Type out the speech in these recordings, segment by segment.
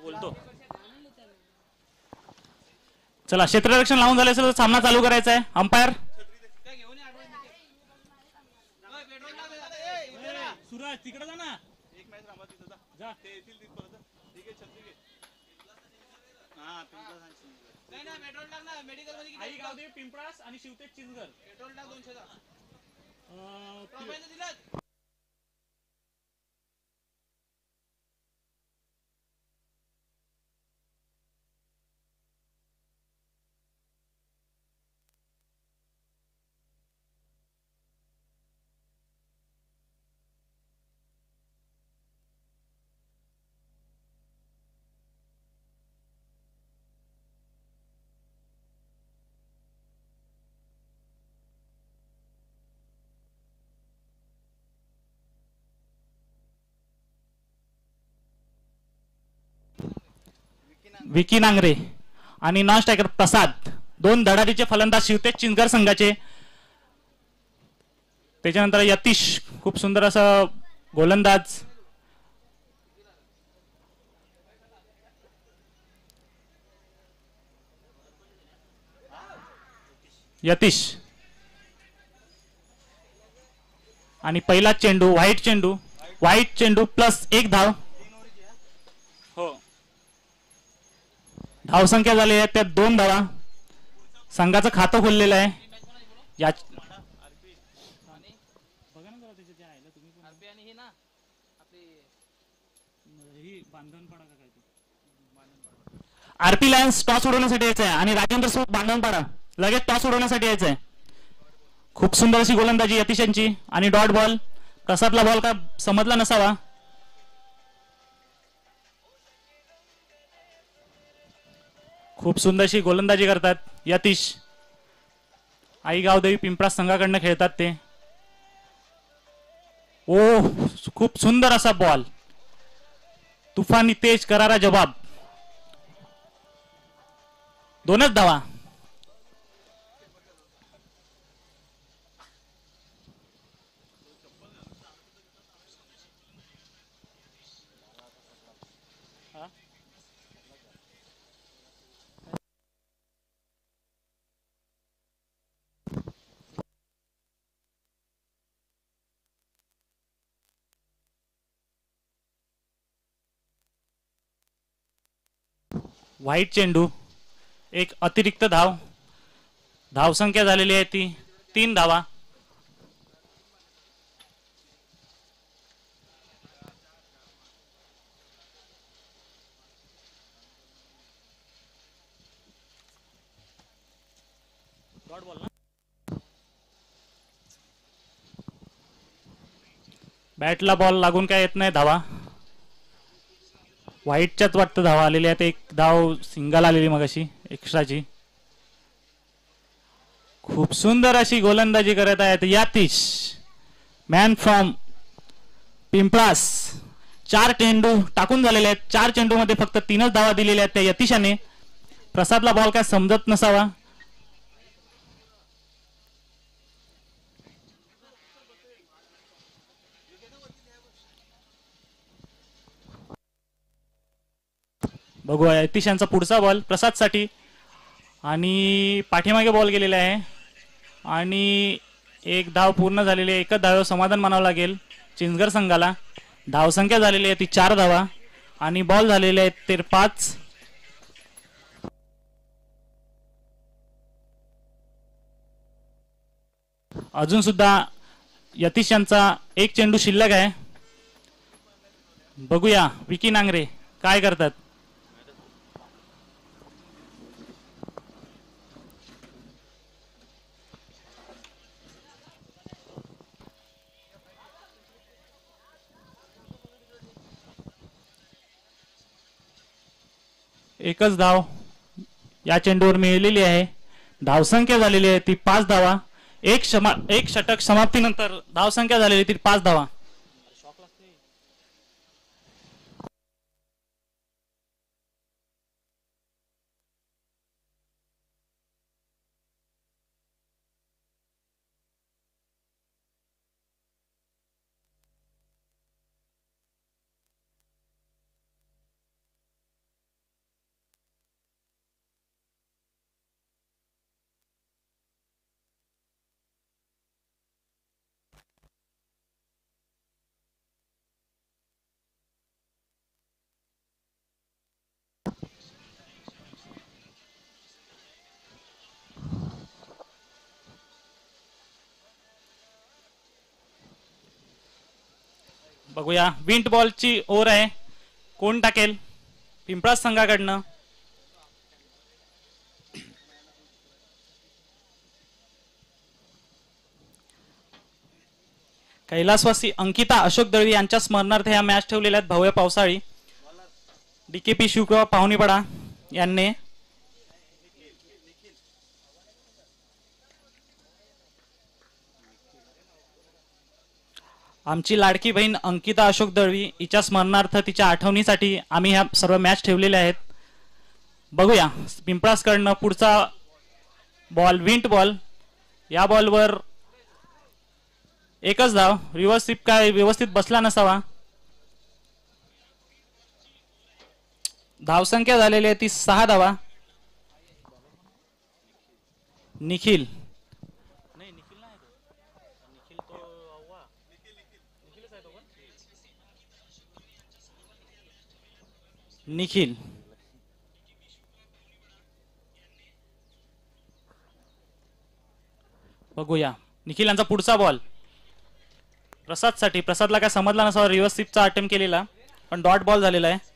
बोलतो. चला क्षेत्ररक्षण लावून झाले असेल तर सामना चालू करायचा आहे. अंपायर सुरज तिकडे जा ना. एक मॅच थांबा तिथं जा. ते येतील तिथपर्यंत. ठीक आहे छत्री घे. हां पिंपळास आणि चिंचगड. नाही ना पेट्रोल टाक ना. मेडिकल मध्ये किती आई गावदेवी पिंपळास आणि शिवतेज चिंचगड. पेट्रोल टाक 200 दा. दिलं. विकी नांगरे आणि नॉन स्ट्रायकर प्रसाद, दोन धडाडीचे फलंदाज शिवतेज चिंचगड संघाचे. त्याच्यानंतर यतीश, खूप सुंदर असं गोलंदाज. यतीश आणि पहिला चेंडू व्हाईट चेंडू प्लस 1 धाव. हो, धावसंख्या झाली आहे त्यात 2 धावा. संघाचं खातं खोललेलं आहे. या आरपी लायन्स टॉस उडवण्यासाठी यायचं आहे आणि राजेंद्र सोबत बांधणपाडा लगेच टॉस उडवण्यासाठी यायचं आहे. खूप सुंदर अशी गोलंदाजी यतीशांची आणि डॉट बॉल. प्रसादला बॉल का समजला नसावा. खूप सुंदरशी गोलंदाजी करतात यतीश. आई गावदेवी पिंपळास संघाकडनं खेळतात ते. ओ खूप सुंदर असा बॉल. तुफानी तेज करारा जवाब. 2च धावा. व्हाईट चेंडू, एक अतिरिक्त धाव. धावसंख्या झालेली आहे ती 3 धावा. बॅटला बॉल लागून काय येत नाही धावा. व्हाईटच्याच वाटतं धावा आलेली आहेत. 1 धाव सिंगल आलेली मगाशी एक्स्ट्राची. खूप सुंदर अशी गोलंदाजी करत आहेत यतीश, मॅन फ्रॉम पिंपळास. 4 चेंडू टाकून झालेले आहेत. 4 चेंडू मध्ये फक्त 3च धावा दिलेल्या आहेत त्या यतीशाने. प्रसादला बॉल काय समजत नसावा. बघूया यतीशांचा पुढचा बॉल प्रसादसाठी आणि पाठीमागे बॉल गेलेला आहे आणि 1 धाव पूर्ण झालेली आहे. 1च धाव समाधान मानावं लागेल चिंचगड संघाला. धावसंख्या झालेली आहे ती 4 धावा आणि बॉल झालेले आहेत ते 5. अजून सुद्धा यतीश यांचा 1 चेंडू शिल्लक आहे. बघूया विकी नांगरे काय करतात. एकच धाव या चेंडूवर मिळालेली आहे. धावसंख्या झालेली आहे ती 5 धावा. एक षटक समाप्तीनंतर धावसंख्या झालेली ती 5 धावा. बघूया विंट बॉलची ओव्हर आहे, कोण टाकेल? पिंपळास संघाकडनं कैलासवासी अंकिता अशोक दळवी यांच्या स्मरणार्थ ह्या मॅच ठेवलेल्या आहेत भव्य पावसाळी. डीकेपी शिवकुमार पाहुणीपडा यांनी आमची लाडकी बहीण अंकिता अशोक दळवी हिच्या स्मरणार्थ तिच्या आठवणीसाठी आम्ही ह्या सर्व मॅच ठेवलेल्या आहेत. बघूया पिंपळासकडनं पुढचा बॉल विंट बॉल. या बॉलवर एकच धाव, रिव्हर्स स्वीप काय व्यवस्थित बसला नसावा. धावसंख्या झालेली आहे ती 6 धावा. निखिल निखिल बघूया निखिल यांचा पुढचा बॉल प्रसादसाठी. प्रसादला काय समजला नसावा, रिव्हर्स स्वीपचा अटेम्प्ट केलेला पण डॉट बॉल झालेला आहे.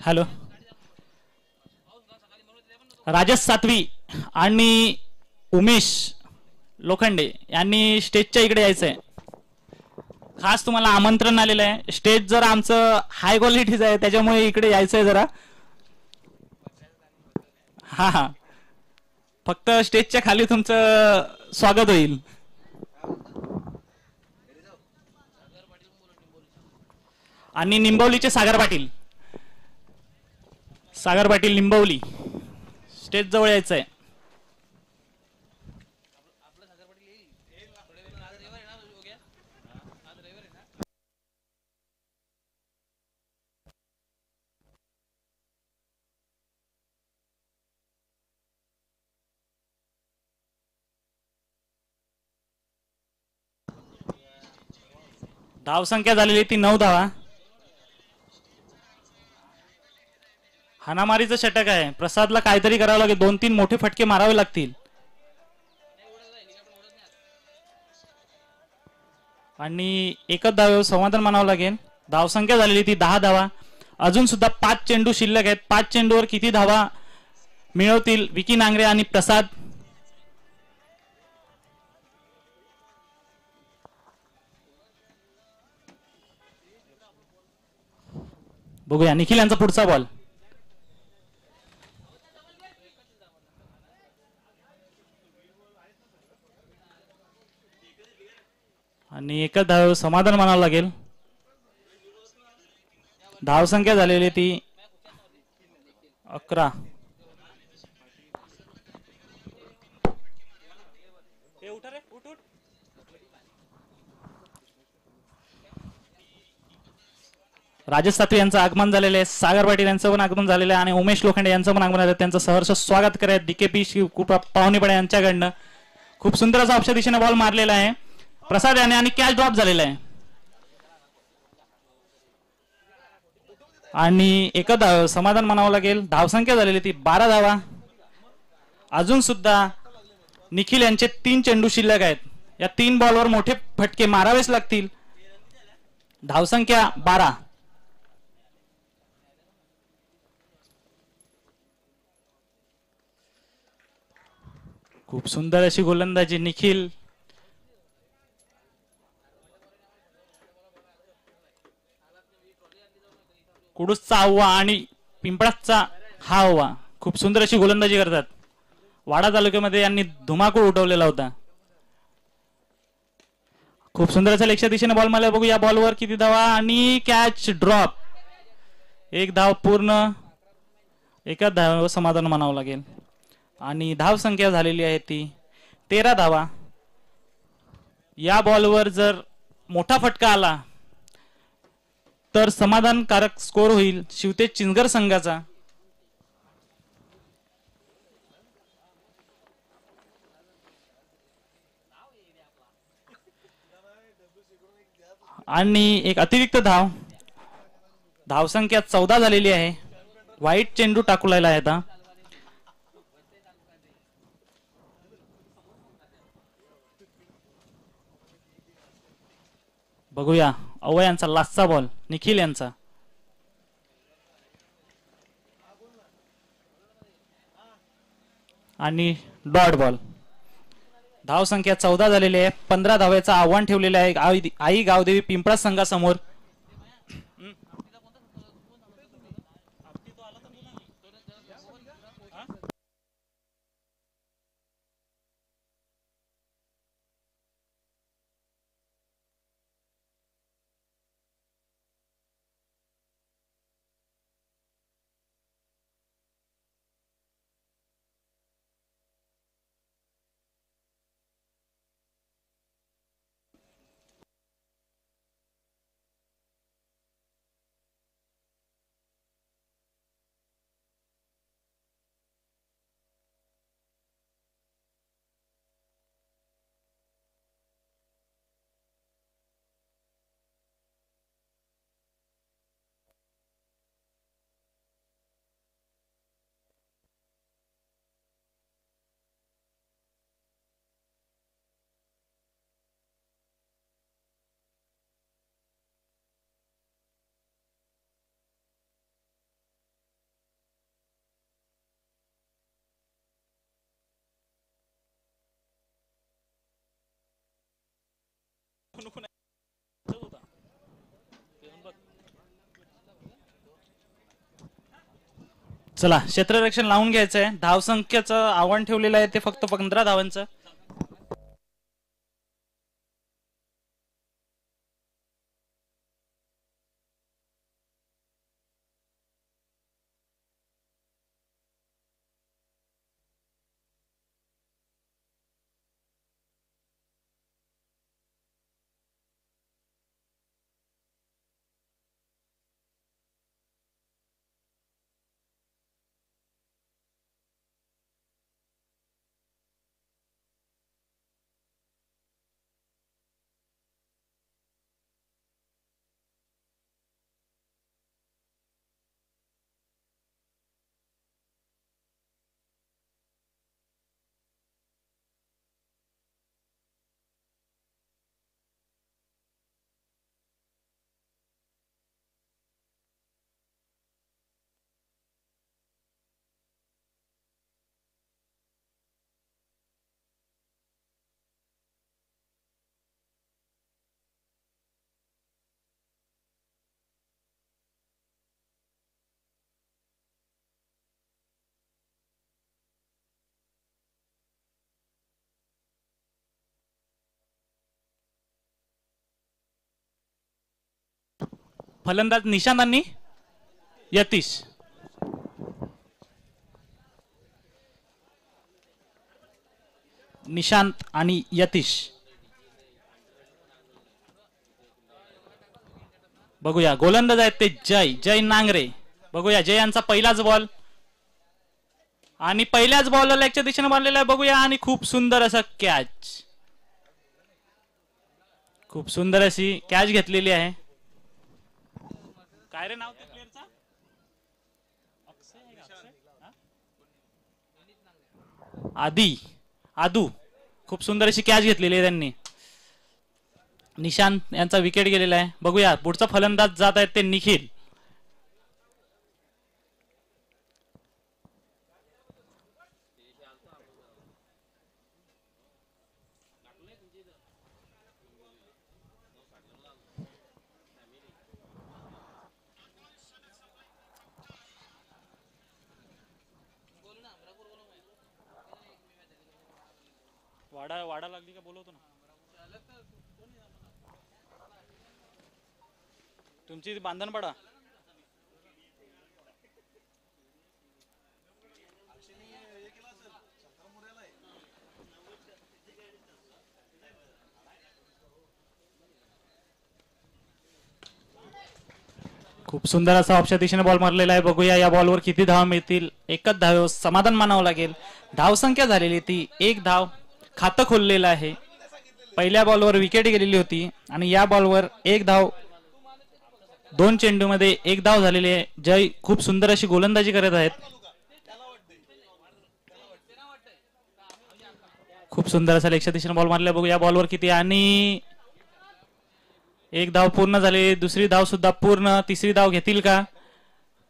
हॅलो राजेश सातवी आणि उमेश लोखंडे यांनी स्टेजच्या इकडे यायचंय. खास तुम्हाला आमंत्रण आलेलं आहे. स्टेज जर आमचं हाय क्वालिटीच आहे त्याच्यामुळे इकडे यायचंय जरा. हा हा फक्त स्टेजच्या खाली तुमचं स्वागत होईल. आणि निंबवलीचे सागर पाटील निंबवली स्टेज जवळ यायचंय. धावसंख्या झालेली ती 9 धावा. हानामारीचं षटक आहे. प्रसादला काहीतरी करावं लागेल, 2-3 मोठे फटके मारावे लागतील. आणि एकच धाव समाधान मानावं लागेल. धावसंख्या झालेली ती 10 धावा. अजून सुद्धा 5 चेंडू शिल्लक आहेत. 5 चेंडूवर किती धावा मिळवतील विकी नांगरे आणि प्रसाद? बघूया निखिल यांचा पुढचा बॉल. आणि एकच धाव समाधान मानावं लागेल. धावसंख्या झालेली ती 11. राजेश सातवी यांचं आगमन झालेलं आहे. सागर पाटील यांचं पण आगमन झालेलं आहे आणि उमेश लोखंडे यांचं पण आगमन झालं. त्यांचं सहर्ष स्वागत करत डीकेपी शिवकुमार पाहुणेपडे यांच्याकडनं. खूप सुंदर असा ऑफच्या दिशेने बॉल मारलेला आहे प्रसाद याने आणि कॅच ड्रॉप झालेला आहे आणि एक धाव समाधान मानावं लागेल. धावसंख्या झालेली ती 12 धावा. अजून सुद्धा निखिल यांचे 3 चेंडू शिल्लक आहेत. या 3 बॉलवर मोठे फटके मारावेच लागतील. धावसंख्या 12. खूप सुंदर अशी गोलंदाजी निखिल. कुडूसचा हवा आणि पिंपळाचा हा हवा. खूप सुंदर अशी गोलंदाजी करतात. वाडा तालुक्यामध्ये यांनी धुमाकूळ उठवलेला होता. खूप सुंदर असा लेगच्या दिशेने बॉल मारला. बघू या बॉलवर किती धावा आणि कॅच ड्रॉप. एक धाव पूर्ण. एका धाव समाधान मानावं लागेल आणि धाव संख्या झालेली आहे ती 13 धावा. या बॉलवर जर मोठा फटका आला तर समाधानकारक स्कोर होईल शिवतेज चिंचगड संघाचा. आणि एक अतिरिक्त धाव. धावसंख्या 14 झालेली आहे. वाईट चेंडू टाकलेला आहे आता. बघूया अवय यांचा लास्टचा बॉल निखिल यांचा. आणि डॉट बॉल. धावसंख्या 14 झालेली आहे. 15 धावेचं आव्हान ठेवलेलं आहे आई गावदेवी पिंपळा संघासमोर. चला क्षेत्ररक्षण लावून घ्यायचंय. धावसंख्येचं आव्हान ठेवलेलं आहे ते फक्त 15 धावांचं. फलंदाज निशांत आणि यतीश. निशांत आणि यतीश. बघूया गोलंदाज आहेत ते जय नांगरे. बघूया जय यांचा पहिलाच बॉल. आणि पहिल्याच बॉलला लेगच्या दिशेने मारलेला आहे बघूया आणि खूप सुंदर असा कॅच. खूप सुंदर अशी कॅच घेतलेली आहे. काय रे नाव त्या प्लेअरचा? आदी आदू. खूप सुंदर अशी कॅच घेतलेली आहे त्यांनी. निशांत यांचा विकेट गेलेला आहे. बघूया पुढचा फलंदाज जात आहेत ते निखिल. वाडा लागली का बोलवतो ना. तुमची बांधण पडा. खूप सुंदर असा ऑफच्या दिशेने बॉल मारलेला आहे. बघूया या बॉलवर किती धाव मिळतील. एकच धाव समाधान मानावं लागेल. धावसंख्या झालेली ती 1 धाव. खातं खोललेलं आहे. पहिल्या बॉलवर विकेट गेलेली होती आणि या बॉलवर 1 धाव. 2 चेंडूमध्ये 1 धाव झालेली आहे. जय खूप सुंदर अशी गोलंदाजी करत आहेत. खूप सुंदर असा लेगच्या दिशेने बॉल मारला. बघू या बॉलवर किती आणि 1 धाव पूर्ण झाली. दुसरी धाव सुद्धा पूर्ण. तिसरी धाव घेतील का?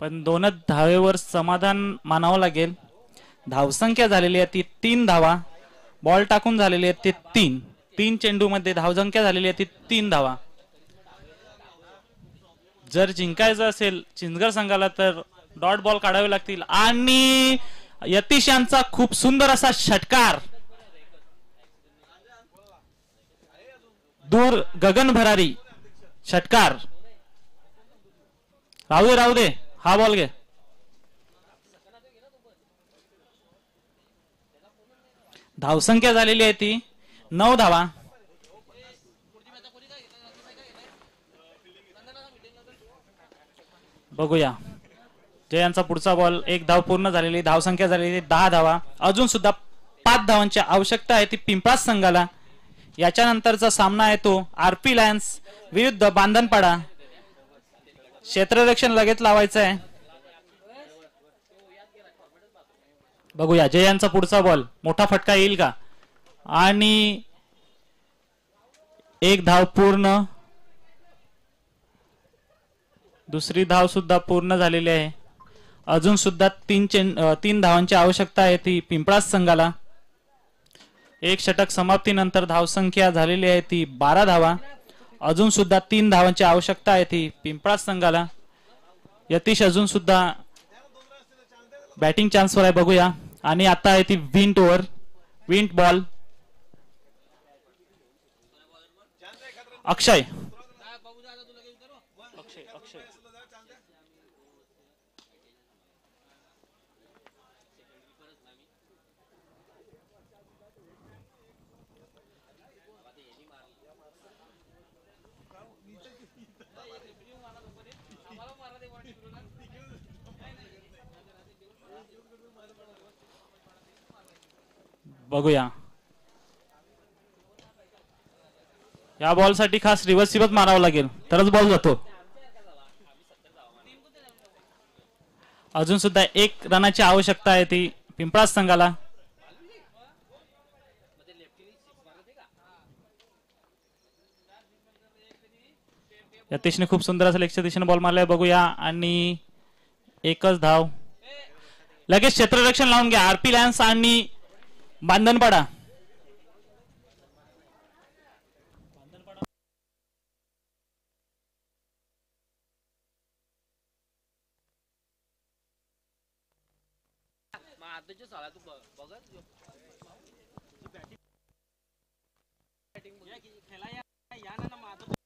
पण 2च धावेवर समाधान मानावं लागेल. धावसंख्या झालेली आहे ती 3 धावा. बॉल टाकून झालेली आहे ते 3 चेंडूमध्ये धावसंख्या झालेली आहे ती 3 धावा. जर जिंकायचं असेल चिंचगड संघाला तर डॉट बॉल काढावे लागतील. आणि यतीश यांचा खूप सुंदर असा षटकार. दूर गगन भरारी षटकार. राहू दे हा बॉल घे. धावसंख्या झालेली आहे ती 9 धावा. बघूया जयांचा पुढचा बॉल. 1 धाव पूर्ण झालेली. धावसंख्या झालेली 10 धावा. अजून सुद्धा 5 धावांची आवश्यकता आहे ती पिंपळास संघाला. याच्यानंतरचा सामना आहे तो आरपी लायन्स विरुद्ध बांधणपाडा. क्षेत्ररक्षण लगेच लावायचं आहे. बघूया जयांचा पुढचा बॉल. मोठा फटका येईल का? आणि 1 धाव पूर्ण. दुसरी धाव सुद्धा पूर्ण झालेली आहे. अजून सुद्धा 3 धावांची आवश्यकता आहे ती पिंपळास संघाला. 1 षटक समाप्तीनंतर धावसंख्या झालेली आहे ती 12 धावा. अजून सुद्धा 3 धावांची आवश्यकता आहे ती पिंपळास संघाला. यतीश अजून सुद्धा बॅटिंग चान्सवर आहे. बघूया आणि आता आहे ती विंट ओव्हर. विंट बॉल. अक्षय बघूया. या बॉल साठी खास रिव्हर्सिबल मारावं लागेल तरच बॉल जातो. अजून सुद्धा 1 रनाची आवश्यकता आहे ती पिंपळास संघाला. यतीशने खूप सुंदर असं लेगच्या दिशेने बॉल मारलाय. बघूया आणि 1च धाव. लगेच क्षेत्ररक्षण लावून घ्या आरपी लायन्स आणि बांधणपाडा.